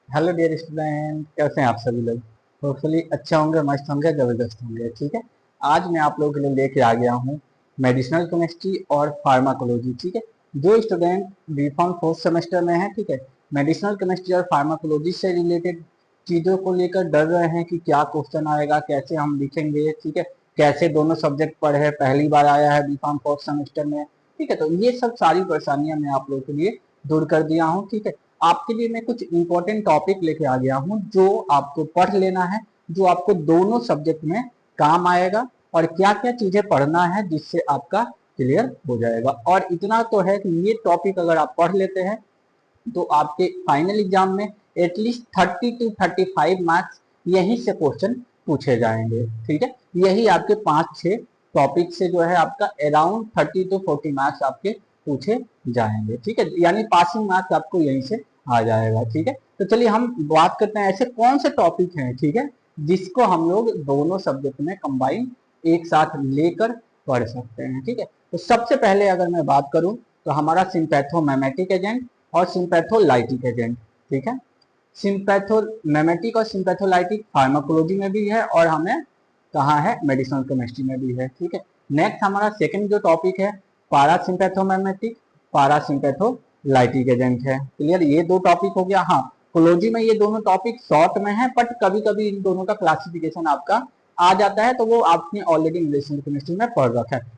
Hello dear student, कैसे हैं आप सभी लोग। होपफुली अच्छे होंगे, मस्त होंगे, जबरदस्त होंगे। ठीक है, आज मैं आप लोगों के लिए लेके आ गया हूँ मेडिसिनल केमिस्ट्री और फार्माकोलॉजी। ठीक है, जो student B pharm fourth semester में है, ठीक है, मेडिसिनल केमिस्ट्री और फार्माकोलॉजी से रिलेटेड चीज़ों को लेकर डर रहे हैं कि क्या क्वेश्चन आएगा, कैसे हम लिखेंगे। ठीक है, कैसे दोनों सब्जेक्ट पढ़े, पहली बार आया है बी फार्म फोर्थ सेमेस्टर में। ठीक है, तो ये सब सारी परेशानियां मैं आप लोगों के लिए दूर कर दिया हूँ। ठीक है, आपके लिए मैं कुछ इंपॉर्टेंट टॉपिक लेके आ गया हूँ जो आपको पढ़ लेना है, जो आपको दोनों सब्जेक्ट में काम आएगा, और क्या क्या चीजें पढ़ना है जिससे आपका क्लियर हो जाएगा। और इतना तो है कि ये टॉपिक अगर आप पढ़ लेते हैं तो आपके फाइनल एग्जाम में एटलीस्ट 30 to 35 मार्क्स यहीं से क्वेश्चन पूछे जाएंगे। ठीक है, यही आपके 5-6 टॉपिक से जो है आपका अराउंड 30 to 40 मार्क्स आपके पूछे जाएंगे। ठीक है, यानी पासिंग मार्क्स आपको यहीं से आ जाएगा। ठीक है, तो चलिए हम बात करते हैं ऐसे कौन से टॉपिक हैं, ठीक है, जिसको हम लोग दोनों सब्जेक्ट में कंबाइन एक साथ लेकर पढ़ सकते हैं। ठीक है, तो सबसे पहले अगर मैं बात करूं तो हमारा सिंपैथोमेमेटिक एजेंट और सिंपैथोलाइटिक एजेंट। ठीक है, सिंपैथोमेमेटिक और सिंपैथोलाइटिक फार्माकोलॉजी में भी है और हमें कहाँ है, मेडिसिनल केमिस्ट्री में भी है। ठीक है, नेक्स्ट हमारा सेकंड जो टॉपिक है पारासिम्पैथोमेमेटिक पारासिम्पैथोलाइटिक एजेंट है। क्लियर, ये दो टॉपिक हो गया। हाँ, कोलॉजी में ये दोनों टॉपिक शॉर्ट में है, बट कभी कभी इन दोनों का क्लासिफिकेशन आपका आ जाता है, तो वो आपने ऑलरेडी मेडिसिनल केमिस्ट्री में पढ़ रखा है।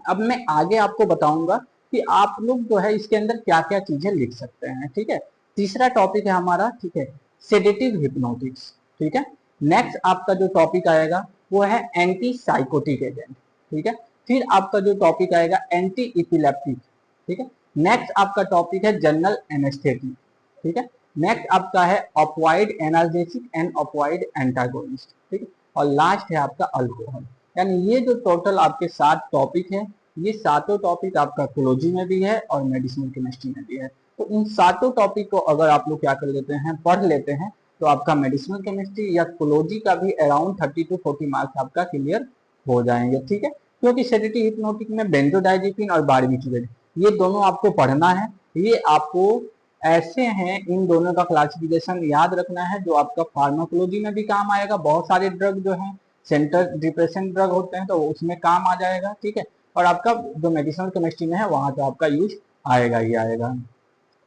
अब मैं आगे आपको बताऊंगा कि आप लोग जो है इसके अंदर क्या क्या चीजें लिख सकते हैं। ठीक है, तीसरा टॉपिक है हमारा, ठीक है, सेडेटिव हिप्नोटिक्स। ठीक है, नेक्स्ट आपका जो टॉपिक आएगा वो है एंटी साइकोटिक एजेंट। ठीक है, फिर आपका जो टॉपिक आएगा एंटी इपिलेप्टिक। ठीक है, नेक्स्ट आपका टॉपिक है जनरल एनेस्थेटिक। ठीक है, नेक्स्ट आपका है ऑपवाइड एनाल्जेसिक एंड ऑपवाइड एंटागोनिस्ट। ठीक है, और लास्ट है आपका अल्कोहल। यानी ये जो टोटल आपके 7 टॉपिक है, ये सातों टॉपिक आपका कोलॉजी में भी है और मेडिसिनल केमिस्ट्री में भी है। तो इन सातों टॉपिक को अगर आप लोग क्या कर लेते हैं, पढ़ लेते हैं, तो आपका मेडिसिनल केमिस्ट्री या कोलॉजी का भी अराउंड 30 to 40 मार्क्स आपका क्लियर हो जाएंगे। ठीक है, क्योंकि सेडेटिव हिप्नोटिक में बेंजोडाइजेपिन और बारबिटूरेट ये दोनों आपको पढ़ना है। ये आपको ऐसे हैं, इन दोनों का क्लासिफिकेशन याद रखना है, जो आपका फार्माकोलॉजी में भी काम आएगा। बहुत सारे ड्रग जो हैं सेंटर डिप्रेशन ड्रग होते हैं, तो उसमें काम आ जाएगा। ठीक है, और आपका जो मेडिसिनल केमिस्ट्री में है वहां तो आपका यूज आएगा ही आएगा।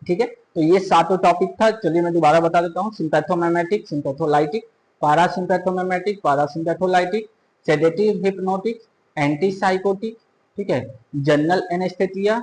ठीक है, तो ये सातों टॉपिक था। चलिए मैं दोबारा बता देता हूँ, sympathomimetic sympatholytic parasympathomimetic parasympatholytic sedative hypnotic antipsychotic, ठीक है, general anaesthesia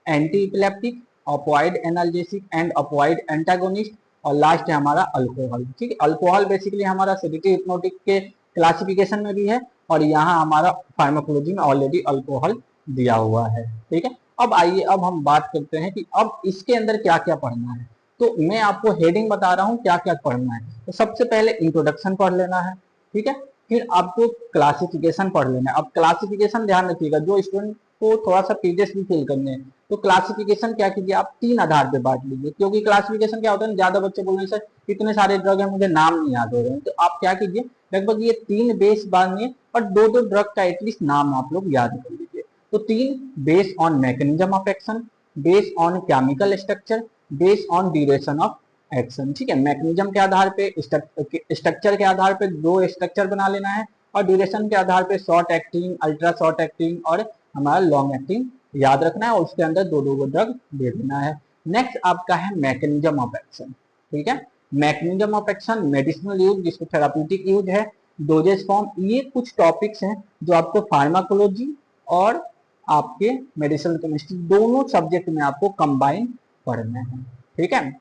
antiepileptic opioid analgesic and opioid antagonist, और लास्ट है हमारा अल्कोहल। ठीक है, अल्कोहल बेसिकली हमारा सेडेटिव हिप्नोटिक के क्लासिफिकेशन में भी है, और यहाँ हमारा फार्माकोलॉजी में ऑलरेडी अल्कोहल दिया हुआ है। ठीक है, अब आइए, अब हम बात करते हैं कि अब इसके अंदर क्या क्या पढ़ना है। तो मैं आपको हेडिंग बता रहा हूँ क्या क्या पढ़ना है। तो सबसे पहले इंट्रोडक्शन पढ़ लेना है। ठीक है, फिर आपको क्लासिफिकेशन पढ़ लेना है। अब क्लासिफिकेशन ध्यान रखिएगा, जो स्टूडेंट को थोड़ा सा पेजेस भी फिल करने हैं, तो क्लासिफिकेशन क्या कीजिए, आप 3 आधार पे बांट लीजिए। क्योंकि क्लासिफिकेशन क्या होता है, ज्यादा बच्चे बोलने से इतने सारे ड्रग है मुझे नाम नहीं याद हो रहे हैं, तो आप क्या कीजिए, लगभग ये 3 बेस बांधिए और 2-2 ड्रग का एटलीस्ट नाम आप लोग याद कर लीजिए। तो 3 base on mechanism of action, base on chemical structure, base on duration of action. ठीक है, मैकेनिज्म के आधार पे, स्ट्रक्चर के आधार पे 2 स्ट्रक्चर बना लेना है, और ड्यूरेशन के आधार पे short acting, ultra short acting और हमारा लॉन्ग एक्टिंग याद रखना है, और उसके अंदर 2-2 ड्रग दे देना है। नेक्स्ट आपका है मैकेनिज्म ऑफ एक्शन। ठीक है, mechanism of action, medicinal use जिसको थेराप्यूटिक यूज है, डोजेस फॉर्म, ये कुछ टॉपिक्स हैं जो आपको फार्माकोलॉजी और आपके मेडिसिनल केमिस्ट्री दोनों सब्जेक्ट में आपको कंबाइन पढ़ना है। ठीक है,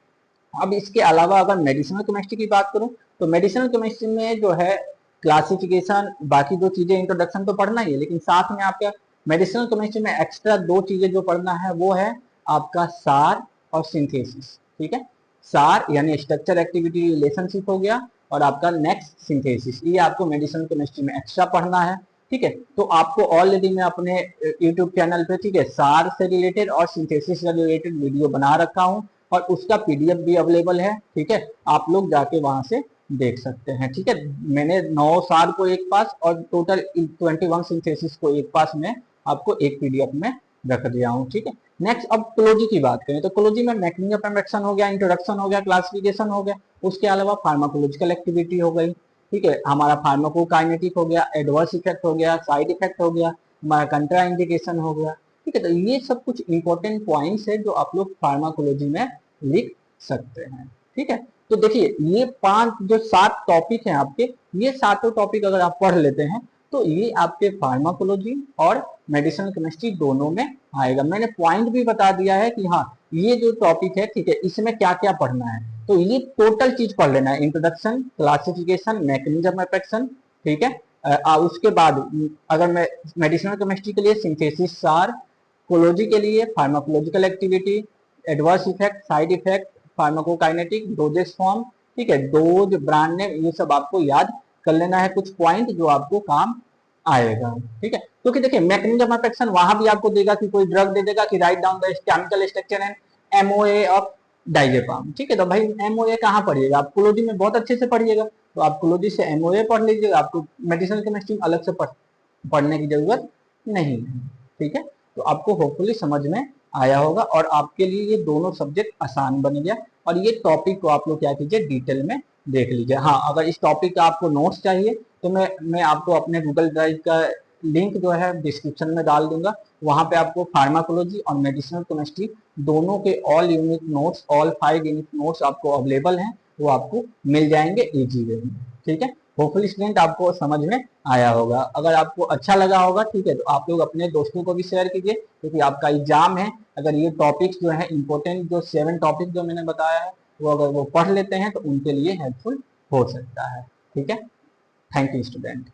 अब इसके अलावा अगर मेडिसिनल केमिस्ट्री की बात करूं, तो मेडिसिनल केमिस्ट्री में जो है क्लासिफिकेशन, बाकी 2 चीजें, इंट्रोडक्शन तो पढ़ना ही है, लेकिन साथ में आपका मेडिसिनल केमिस्ट्री में एक्स्ट्रा 2 चीजें जो पढ़ना है वो है आपका सार और सिंथेसिस। ठीक है, सार यानी स्ट्रक्चर एक्टिविटी रिलेशनशिप हो गया, और आपका नेक्स्ट सिंथेसिस, ये आपको मेडिसिनल केमिस्ट्री में एक्स्ट्रा पढ़ना है। ठीक है, तो आपको ऑलरेडी मैं अपने यूट्यूब चैनल पे, ठीक है, सार से रिलेटेड और सिंथेसिस से रिलेटेड वीडियो बना रखा हूँ, और उसका पीडीएफ भी अवेलेबल है। ठीक है, आप लोग जाके वहां से देख सकते हैं। ठीक है, मैंने 9 सार को एक पास और टोटल 21 सिंथेसिस को एक पास में आपको एक पीडीएफ में रख दिया हूँ, ठीक है। नेक्स्ट अब क्लोजी की बात करें तो क्लोजी में मैकेनिज्म ऑफ एक्शन हो गया, इंट्रोडक्शन हो गया, क्लासिफिकेशन हो गया, उसके अलावा फार्माकोलॉजिकल एक्टिविटी हो गई, ठीक है, हमारा फार्माकोकाइनेटिक हो गया, एडवर्स इफेक्ट हो गया, साइड इफेक्ट हो गया, हमारा कंट्रा इंडिकेशन हो गया, ठीक है। तो ये सब कुछ इंपॉर्टेंट पॉइंट्स है जो आप लोग फार्माकोलॉजी में लिख सकते हैं, ठीक है। तो देखिए ये 5 जो 7 टॉपिक हैं आपके, ये सातों टॉपिक अगर आप पढ़ लेते हैं तो ये आपके फार्माकोलॉजी और मेडिसिनल केमिस्ट्री दोनों में आएगा। मैंने पॉइंट भी बता दिया है कि हाँ ये जो टॉपिक है, ठीक है, इसमें क्या क्या पढ़ना है, तो ये टोटल चीज पढ़ लेना है, introduction, classification, mechanism of action, ठीक है। उसके बाद अगर मैं मेडिसिनल केमिस्ट्री के लिए सिंथेसिस सार, कोलॉजी के लिए pharmacological activity, adverse effect, side effect, pharmacokinetic, doses form, ठीक है, डोज, ब्रांड नेम, ये सब आपको याद कर लेना है, कुछ पॉइंट जो आपको काम आएगा, ठीक है। क्योंकि देखिए मैकेनिज्म ऑफ एक्शन वहां भी आपको देगा कि कोई ड्रग दे देगा कि write down the chemical structure and MOA of diazepam, ठीक है। तो भाई एमओए कहाँ पढ़िएगा आप, कोलॉजी में बहुत अच्छे से पढ़िएगा, तो आप कोलॉजी से एमओए पढ़ लीजिएगा, आपको मेडिसिनल केमिस्ट्री अलग से पढ़ने की जरूरत नहीं है, ठीक है। तो आपको होपफुली समझ में आया होगा और आपके लिए ये दोनों सब्जेक्ट आसान बन गया। और ये टॉपिक को आप लोग क्या कीजिए, डिटेल में देख लीजिए। हाँ अगर इस टॉपिक का आपको नोट्स चाहिए तो मैं आपको अपने गूगल ड्राइव का लिंक जो है डिस्क्रिप्शन में डाल दूंगा, वहां पे आपको फार्माकोलॉजी और मेडिसिनल केमिस्ट्री दोनों के all unit notes, all 5 unit notes आपको अवेलेबल हैं, वो आपको मिल जाएंगे इजी वे में, ठीक है। होपफुली स्टूडेंट आपको समझ में आया होगा, अगर आपको अच्छा लगा होगा, ठीक है, तो आप लोग अपने दोस्तों को भी शेयर कीजिए, क्योंकि आपका एग्जाम है, अगर ये टॉपिक्स जो है इंपॉर्टेंट, जो 7 टॉपिक जो मैंने बताया है, वो अगर वो पढ़ लेते हैं तो उनके लिए हेल्पफुल हो सकता है, ठीक है। Thank you student.